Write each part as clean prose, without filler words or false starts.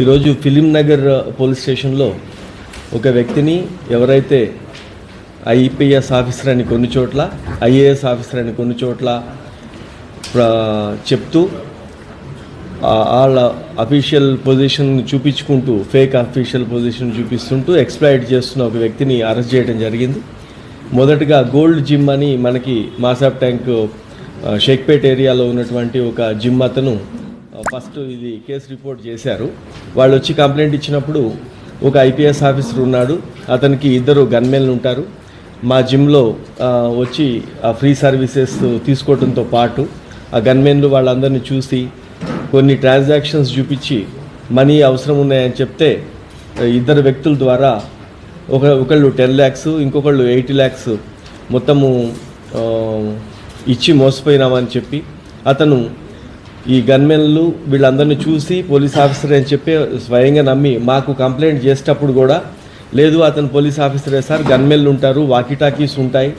ఈరోజు film Nagar police స్టేషన్లో ఒక వ్యక్తిని ఎవరైతే ఐపీఎస్ ఆఫీసర్ అని కొన్ని చోట్ల, ఐఏఎస్ ఆఫీసర్ అని కొన్ని చోట్ల చెప్తూ వాళ్ళ అఫీషియల్ పొజిషన్ చూపించుకుంటూ ఫేక్ అఫీషియల్ పొజిషన్ చూపిస్తుంటూ ఎక్స్ప్లాయిట్ చేస్తున్న ఒక వ్యక్తిని అరెస్ట్ చేయడం జరిగింది. మొదటగా గోల్డ్ జిమ్ అని మనకి మాసాబ్ ట్యాంక్ షేక్పేట్ ఏరియాలో ఉన్నటువంటి ఒక జిమ్ అతను ఫస్ట్ ఇది కేసు రిపోర్ట్ చేశారు. వాళ్ళు వచ్చి కంప్లైంట్ ఇచ్చినప్పుడు ఒక ఐపీఎస్ ఆఫీసర్ ఉన్నాడు, అతనికి 2 గన్మెన్లు ఉంటారు, మా జిమ్లో వచ్చి ఆ ఫ్రీ సర్వీసెస్ తీసుకోవడంతో పాటు ఆ గన్మెన్లు వాళ్ళందరినీ చూసి కొన్ని ట్రాన్సాక్షన్స్ చూపించి మనీ అవసరం ఉన్నాయని చెప్తే 2 వ్యక్తుల ద్వారా ఒకళ్ళు 10 lakhs ఇంకొకళ్ళు 80 lakhs మొత్తము ఇచ్చి మోసపోయినామని చెప్పి అతను ఈ గన్మెన్లు వీళ్ళందరినీ చూసి పోలీస్ ఆఫీసర్ అని చెప్పి స్వయంగా నమ్మి మాకు కంప్లైంట్ చేసేటప్పుడు కూడా లేదు అతను పోలీస్ ఆఫీసరే సార్, గన్మెన్లు ఉంటారు, వాకీటాకీస్ ఉంటాయి,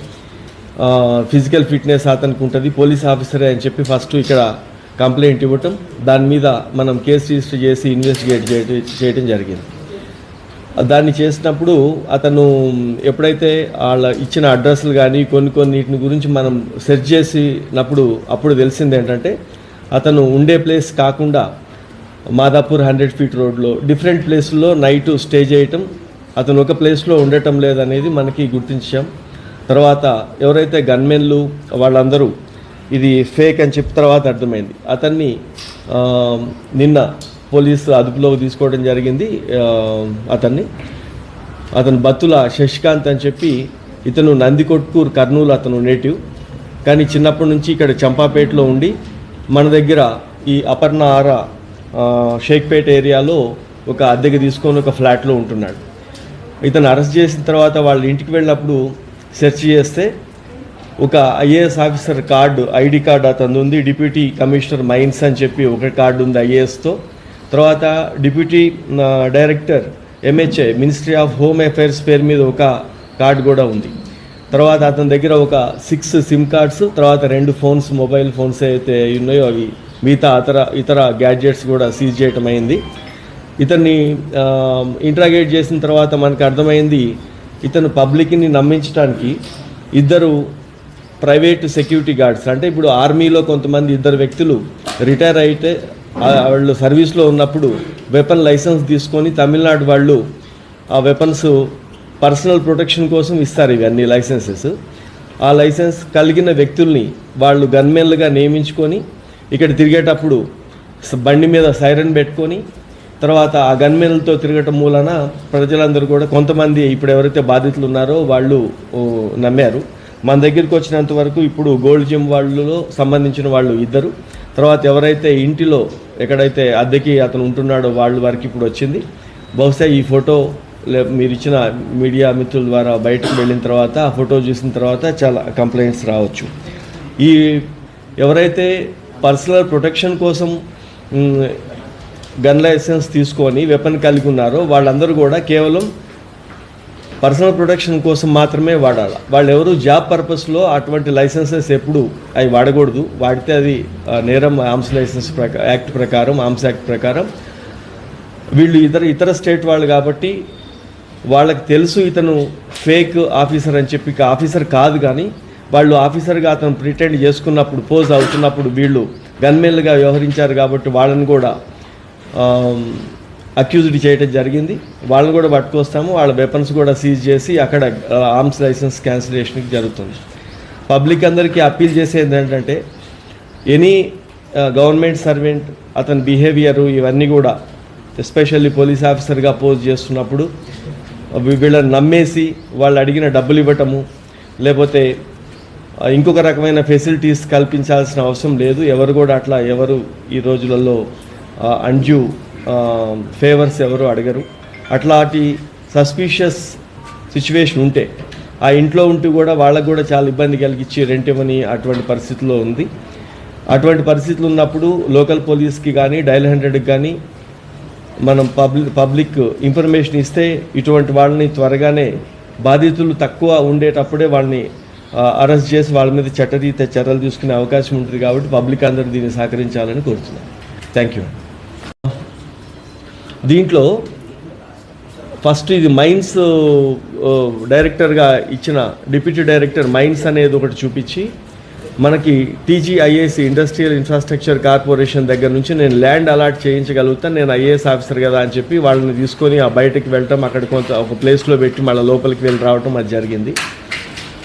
ఫిజికల్ ఫిట్నెస్ అతనికి ఉంటుంది, పోలీస్ ఆఫీసరే అని చెప్పి ఫస్ట్ ఇక్కడ కంప్లైంట్ ఇవ్వటం, దాని మీద మనం కేసు రిజిస్టర్ చేసి ఇన్వెస్టిగేట్ చేయడం జరిగింది. దాన్ని చేసినప్పుడు అతను ఎప్పుడైతే వాళ్ళ ఇచ్చిన అడ్రస్లు కానీ కొన్నిటిని గురించి మనం సెర్చ్ చేసినప్పుడు అప్పుడు తెలిసింది ఏంటంటే అతను ఉండే ప్లేస్ కాకుండా మాదాపూర్ 100 feet రోడ్లో డిఫరెంట్ ప్లేస్లో నైట్ స్టే చేయటం, అతను ఒక ప్లేస్లో ఉండటం లేదనేది మనకి గుర్తించాం. తర్వాత ఎవరైతే గన్మెన్లు వాళ్ళందరూ ఇది ఫేక్ అని చెప్పిన తర్వాత అర్థమైంది. అతన్ని నిన్న పోలీసు అదుపులోకి తీసుకోవడం జరిగింది. అతను బత్తుల శశికాంత్ అని చెప్పి, ఇతను నందికొట్కూరు కర్నూలు అతను నేటివ్, కానీ చిన్నప్పటి నుంచి ఇక్కడ చంపాపేటలో ఉండి మన దగ్గర ఈ అపర్ణ ఆరా షేక్పేట్ ఏరియాలో ఒక అద్దెకి తీసుకొని ఒక ఫ్లాట్లో ఉంటున్నాడు. ఇతను అరెస్ట్ చేసిన తర్వాత వాళ్ళ ఇంటికి వెళ్ళినప్పుడు సెర్చ్ చేస్తే ఒక IAS officer card, ID card అతను ఉంది, డిప్యూటీ కమిషనర్ మైన్స్ అని చెప్పి ఒక కార్డు ఉంది ఐఏఎస్తో. తర్వాత deputy director MHA ministry of home affairs పేరు మీద ఒక కార్డు కూడా ఉంది. తర్వాత అతని దగ్గర ఒక 6 సిమ్ కార్డ్స్, తర్వాత 2 ఫోన్స్, మొబైల్ ఫోన్స్ అయితే ఉన్నాయో అవి మిగతా ఇతర గ్యాడ్జెట్స్ కూడా సీజ్ చేయటం అయింది. ఇతన్ని ఇంట్రాగేట్ చేసిన తర్వాత మనకు అర్థమైంది ఇతను పబ్లిక్ని నమ్మించడానికి 2 ప్రైవేట్ సెక్యూరిటీ గార్డ్స్, అంటే ఇప్పుడు ఆర్మీలో కొంతమంది 2 వ్యక్తులు రిటైర్ అయితే వాళ్ళు సర్వీస్లో ఉన్నప్పుడు వెపన్ లైసెన్స్ తీసుకొని తమిళనాడు వాళ్ళు ఆ వెపన్స్ పర్సనల్ ప్రొటెక్షన్ కోసం ఇస్తారు ఇవన్నీ లైసెన్సెస్. ఆ లైసెన్స్ కలిగిన వ్యక్తుల్ని వాళ్ళు గన్మెన్లుగా నియమించుకొని ఇక్కడ తిరిగేటప్పుడు బండి మీద సైరన్ పెట్టుకొని తర్వాత ఆ గన్మెన్లతో తిరగటం మూలన ప్రజలందరూ కూడా కొంతమంది ఇప్పుడు ఎవరైతే బాధితులు ఉన్నారో వాళ్ళు నమ్మారు. మన దగ్గరికి వచ్చినంత వరకు ఇప్పుడు గోల్డ్ జిమ్ వాళ్ళలో సంబంధించిన వాళ్ళు 2, తర్వాత ఎవరైతే ఇంటిలో ఎక్కడైతే అద్దెకి అతను ఉంటున్నాడో వాళ్ళ వరకు ఇప్పుడు వచ్చింది. బహుశా ఈ ఫోటో మీరు ఇచ్చిన మీడియా మిత్రుల ద్వారా బయటకు వెళ్ళిన తర్వాత ఆ ఫోటో చూసిన తర్వాత చాలా కంప్లైంట్స్ రావచ్చు. ఈ ఎవరైతే పర్సనల్ ప్రొటెక్షన్ కోసం గన్ లైసెన్స్ తీసుకొని వెపన్ కలిగి ఉన్నారో వాళ్ళందరూ కూడా కేవలం పర్సనల్ ప్రొటెక్షన్ కోసం మాత్రమే వాడాలి. వాళ్ళు ఎవరు జాబ్ పర్పస్లో అటువంటి లైసెన్సెస్ ఎప్పుడు అవి వాడకూడదు. వాడితే అది నేరం ఆర్మ్స్ లైసెన్స్ యాక్ట్ ప్రకారం, ఆర్మ్స్ యాక్ట్ ప్రకారం. వీళ్ళు ఇతర స్టేట్ వాళ్ళు కాబట్టి వాళ్ళకి తెలుసు ఇతను ఫేక్ ఆఫీసర్ అని చెప్పి, ఆఫీసర్ కాదు కానీ వాళ్ళు ఆఫీసర్గా అతను ప్రిటెండ్ చేసుకున్నప్పుడు, పోజ్ అవుతున్నప్పుడు వీళ్ళు గన్మెన్లుగా వ్యవహరించారు కాబట్టి వాళ్ళని కూడా అక్యూజ్డ్ చేయడం జరిగింది. వాళ్ళని కూడా పట్టుకొస్తాము, వాళ్ళ వెపన్స్ కూడా సీజ్ చేసి అక్కడ ఆర్మ్స్ లైసెన్స్ క్యాన్సిలేషన్కి జరుగుతుంది. పబ్లిక్ అందరికీ అప్పీల్ చేసేది ఏంటంటే ఎనీ గవర్నమెంట్ సర్వెంట్ అతని బిహేవియరు ఇవన్నీ కూడా ఎస్పెషల్లీ పోలీస్ ఆఫీసర్గా పోజ్ చేస్తున్నప్పుడు వీళ్ళని నమ్మేసి వాళ్ళు అడిగిన డబ్బులు ఇవ్వటము లేకపోతే ఇంకొక రకమైన ఫెసిలిటీస్ కల్పించాల్సిన అవసరం లేదు. ఎవరు కూడా అట్లా ఈ రోజులలో అన్డ్యూ ఫేవర్స్ ఎవరు అడగరు. అట్లాంటి సస్పీషియస్ సిచ్యువేషన్ ఉంటే ఆ ఇంట్లో ఉంటూ కూడా వాళ్ళకు కూడా చాలా ఇబ్బంది కలిగించి రెంట్ ఇవ్వని అటువంటి పరిస్థితుల్లో ఉంది. అటువంటి పరిస్థితులు ఉన్నప్పుడు లోకల్ పోలీస్కి కానీ డయల్ 100కి కానీ మనం పబ్లిక్ ఇన్ఫర్మేషన్ ఇస్తే ఇటువంటి వాళ్ళని త్వరగానే బాధితులు తక్కువ ఉండేటప్పుడే వాళ్ళని అరెస్ట్ చేసి వాళ్ళ మీద చట్టరీత్యా చర్యలు తీసుకునే అవకాశం ఉంటుంది. కాబట్టి పబ్లిక్ అందరూ దీన్ని సహకరించాలని కోరుతున్నాను. Thank you. దీంట్లో ఫస్ట్ ఇది మైన్స్ డైరెక్టర్గా ఇచ్చిన డిప్యూటీ డైరెక్టర్ మైన్స్ అనేది ఒకటి చూపించి మనకి టీజీఐఏసి ఇండస్ట్రియల్ ఇన్ఫ్రాస్ట్రక్చర్ కార్పొరేషన్ దగ్గర నుంచి నేను ల్యాండ్ అలాట్ చేయించగలుగుతాను, నేను ఐఏఎస్ ఆఫీసర్ కదా అని చెప్పి వాళ్ళని తీసుకొని ఆ బయటకు వెళ్ళటం, అక్కడ కొంత ఒక ప్లేస్లో పెట్టి మళ్ళీ లోపలికి వెళ్ళి రావటం అది జరిగింది.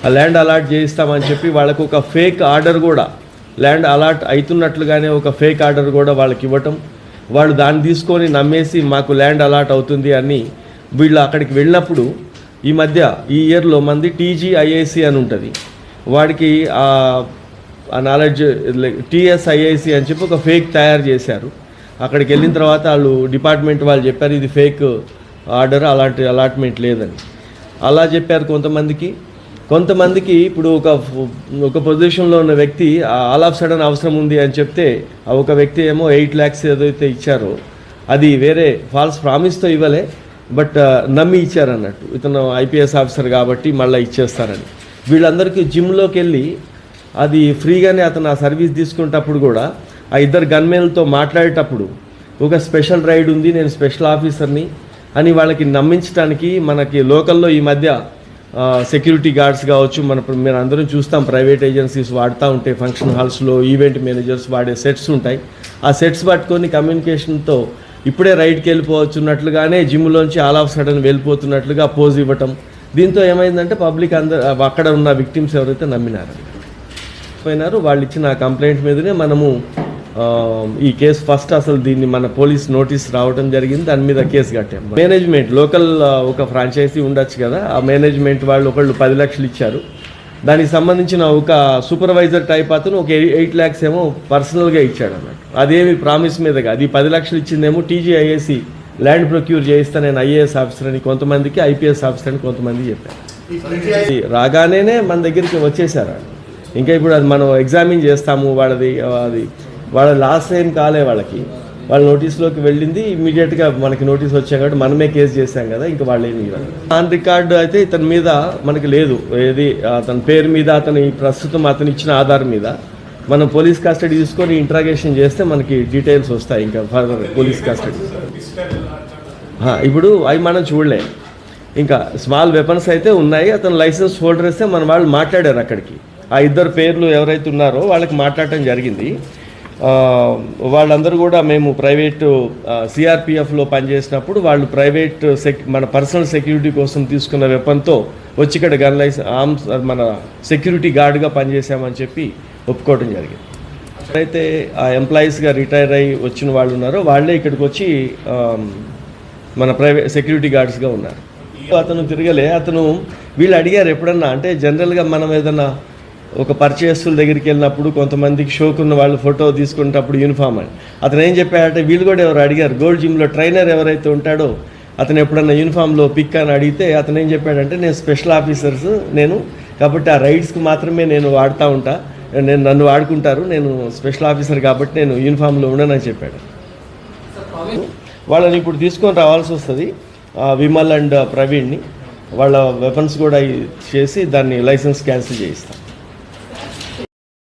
ఆ ల్యాండ్ అలాట్ చేయిస్తామని చెప్పి వాళ్ళకు ఒక ఫేక్ ఆర్డర్ కూడా, ల్యాండ్ అలాట్ అవుతున్నట్లుగానే ఒక ఫేక్ ఆర్డర్ కూడా వాళ్ళకి ఇవ్వటం, వాళ్ళు దాన్ని తీసుకొని నమ్మేసి మాకు ల్యాండ్ అలాట్ అవుతుంది అని వీళ్ళు అక్కడికి వెళ్ళినప్పుడు ఈ మధ్య ఈ ఇయర్లో మంది టీజీఐఏసి అని ఉంటుంది, వాడికి ఆ నాలెడ్జ్ టీఎస్ఐఐసి అని చెప్పి ఒక ఫేక్ తయారు చేశారు. అక్కడికి వెళ్ళిన తర్వాత వాళ్ళు డిపార్ట్మెంట్ వాళ్ళు చెప్పారు ఇది ఫేక్ ఆర్డర్, అలాంటి అలాట్మెంట్ లేదని అలా చెప్పారు కొంతమందికి ఇప్పుడు ఒక పొజిషన్లో ఉన్న వ్యక్తి ఆల్ ఆఫ్ సడన్ అవసరం ఉంది అని చెప్తే ఒక వ్యక్తి ఏమో 8 lakhs ఏదైతే ఇచ్చారో అది వేరే ఫాల్స్ ప్రామిస్తో ఇవ్వలే, బట్ నమ్మి ఇచ్చారన్నట్టు, ఇతను ఐపీఎస్ ఆఫీసర్ కాబట్టి మళ్ళీ ఇచ్చేస్తారని. వీళ్ళందరికీ జిమ్లోకి వెళ్ళి అది ఫ్రీగానే అతను ఆ సర్వీస్ తీసుకునేటప్పుడు కూడా ఆ ఇద్దరు గన్మెన్లతో మాట్లాడేటప్పుడు ఒక స్పెషల్ రైడ్ ఉంది, నేను స్పెషల్ ఆఫీసర్ని అని వాళ్ళకి నమ్మించడానికి మనకి లోకల్లో ఈ మధ్య సెక్యూరిటీ గార్డ్స్ కావచ్చు, మీరు అందరం చూస్తాం ప్రైవేట్ ఏజెన్సీస్ వాడుతూ ఉంటాయి, ఫంక్షన్ హాల్స్లో ఈవెంట్ మేనేజర్స్ వాడే సెట్స్ ఉంటాయి. ఆ సెట్స్ పట్టుకొని కమ్యూనికేషన్తో ఇప్పుడే రైడ్కి వెళ్ళిపోవచ్చున్నట్లుగానే జిమ్లోంచి ఆల్ ఆఫ్ సడన్ వెళ్ళిపోతున్నట్లుగా పోజ్ ఇవ్వటం. దీంతో ఏమైందంటే పబ్లిక్ అక్కడ ఉన్న విక్టిమ్స్ ఎవరైతే నమ్మినారు వాళ్ళు ఇచ్చిన కంప్లైంట్ మీదనే మనము ఈ కేసు ఫస్ట్ అసలు దీన్ని మన పోలీస్ నోటీస్ రావడం జరిగింది, దాని మీద కేసు కట్టాం. మేనేజ్మెంట్ లోకల్ ఒక ఫ్రాంచైజీ ఉండొచ్చు కదా, ఆ మేనేజ్మెంట్ వాళ్ళు ఒకళ్ళు 10 lakhs ఇచ్చారు. దానికి సంబంధించిన ఒక సూపర్వైజర్ టైప్ అతను ఒక 8 lakhs ఏమో పర్సనల్గా ఇచ్చాడు అన్నట్టు. అదేమి ప్రామిస్ మీదగా, అది 10 lakhs ఇచ్చిందేమో టీజీఐఏసి ల్యాండ్ ప్రొక్యూర్ చేయిస్తా నేను ఐఏఎస్ ఆఫీసర్ అని కొంతమందికి, ఐపీఎస్ ఆఫీసర్ అని కొంతమంది చెప్పారు. రాగానే మన దగ్గరికి వచ్చేసారు. ఇంకా ఇప్పుడు అది మనం ఎగ్జామిన్ చేస్తాము, వాళ్ళ లాస్ట్ టైం కాలే, వాళ్ళ నోటీస్లోకి వెళ్ళింది ఇమీడియట్గా మనకి నోటీస్ వచ్చాం కాబట్టి మనమే కేసు చేశాం కదా, ఇంకా వాళ్ళు ఏమి ఆన్ రికార్డు అయితే ఇతని మీద మనకి లేదు, ఏది అతని పేరు మీద అతని ప్రస్తుతం అతను ఇచ్చిన ఆధార్ మీద మనం పోలీస్ కస్టడీ తీసుకొని ఇంట్రాగేషన్ చేస్తే మనకి డీటెయిల్స్ వస్తాయి. ఇంకా ఫర్దర్ పోలీస్ కస్టడీ ఇప్పుడు అవి మనం చూడలే. ఇంకా స్మాల్ వెపన్స్ అయితే ఉన్నాయి, అతను లైసెన్స్ హోల్డర్ ఇస్తే మన వాళ్ళు మాట్లాడారు అక్కడికి, ఆ ఇద్దరు పేర్లు ఎవరైతే ఉన్నారో వాళ్ళకి మాట్లాడటం జరిగింది. వాళ్ళందరూ కూడా మేము ప్రైవేటు సిఆర్పిఎఫ్లో పనిచేసినప్పుడు వాళ్ళు ప్రైవేట్ మన పర్సనల్ సెక్యూరిటీ కోసం తీసుకున్న వెపన్తో వచ్చి ఇక్కడ గన్ లైసెన్స్ మన సెక్యూరిటీ గార్డ్గా పనిచేసామని చెప్పి ఒప్పుకోవడం జరిగింది. అయితే ఆ ఎంప్లాయీస్గా రిటైర్ అయ్యి వచ్చిన వాళ్ళు ఉన్నారో వాళ్ళే ఇక్కడికి వచ్చి మన ప్రైవేట్ సెక్యూరిటీ గార్డ్స్గా ఉన్నారు. అతను తిరగలే, వీళ్ళు అడిగారు ఎప్పుడన్నా, అంటే జనరల్గా మనం ఏదన్నా ఒక పరిచయస్తుల దగ్గరికి వెళ్ళినప్పుడు కొంతమందికి షోకున్న వాళ్ళు ఫోటో తీసుకునేటప్పుడు యూనిఫామ్ అని అతను ఏం చెప్పాడంటే, వీళ్ళు కూడా ఎవరు అడిగారు, గోల్డ్ జిమ్లో ట్రైనర్ ఎవరైతే ఉంటాడో అతను ఎప్పుడన్నా యూనిఫామ్లో పిక్ అని అడిగితే అతను ఏం చెప్పాడంటే, నేను స్పెషల్ ఆఫీసర్స్ కాబట్టి ఆ రైడ్స్కి మాత్రమే నేను వాడుతూ ఉంటా, నన్ను వాడుకుంటారు, నేను స్పెషల్ ఆఫీసర్ కాబట్టి నేను యూనిఫామ్లో ఉండనని చెప్పాడు. వాళ్ళని ఇప్పుడు తీసుకొని రావాల్సి వస్తుంది, విమల్ అండ్ ప్రవీణ్ని, వాళ్ళ వెపన్స్ కూడా చేసి దాన్ని లైసెన్స్ క్యాన్సిల్ చేయిస్తాం.